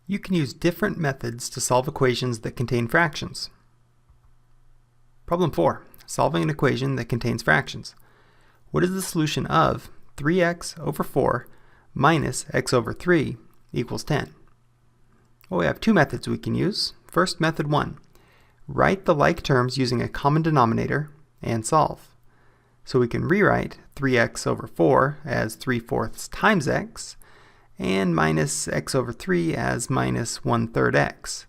You can use different methods to solve equations that contain fractions. Problem 4. Solving an equation that contains fractions. What is the solution of 3x over 4 minus x over 3 equals 10? Well, we have two methods we can use. First, method 1. Write the like terms using a common denominator and solve. So we can rewrite 3x over 4 as 3/4 times x, and minus x over 3 as minus 1/3 x.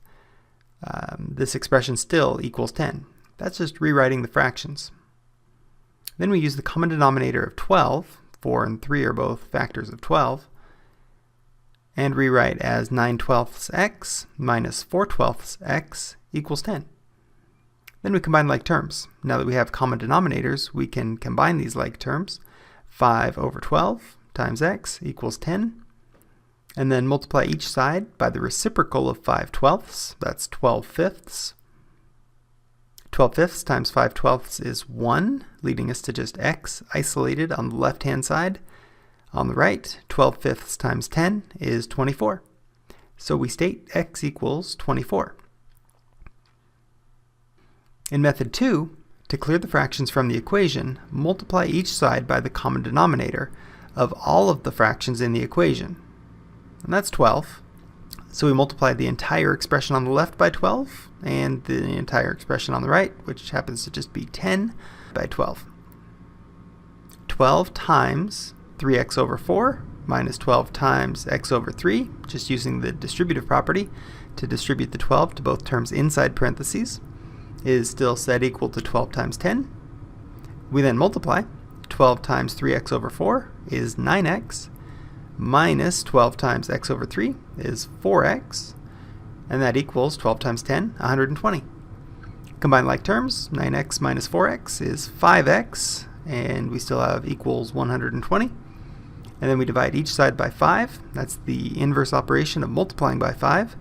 This expression still equals 10. That's just rewriting the fractions. Then we use the common denominator of 12, 4 and 3 are both factors of 12, and rewrite as 9/12 x minus 4/12 x equals 10. Then we combine like terms. Now that we have common denominators, we can combine these like terms. 5 over 12 times x equals 10. And then multiply each side by the reciprocal of 5/12. That's 12/5. 12/5 times 5/12 is 1, leading us to just x isolated on the left-hand side. On the right, 12/5 times 10 is 24. So we state x equals 24. In method 2, to clear the fractions from the equation, multiply each side by the common denominator of all of the fractions in the equation. And that's 12. So we multiply the entire expression on the left by 12, and the entire expression on the right, which happens to just be 10, by 12. 12 times 3x over 4 minus 12 times x over 3, just using the distributive property to distribute the 12 to both terms inside parentheses, is still said equal to 12 times 10. We then multiply. 12 times 3x over 4 is 9x, minus 12 times x over 3 is 4x, and that equals 12 times 10, 120. Combine like terms, 9x minus 4x is 5x, and we still have equals 120. And then we divide each side by 5. That's the inverse operation of multiplying by 5.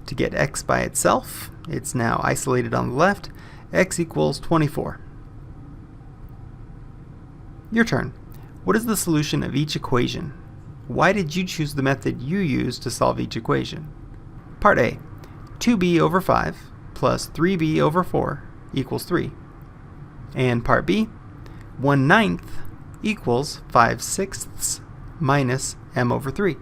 To get x by itself, it's now isolated on the left. X equals 24. Your turn. What is the solution of each equation? Why did you choose the method you used to solve each equation? Part A. 2b over 5 plus 3b over 4 equals 3. And Part B. 1/9 equals 5/6 minus m over 3.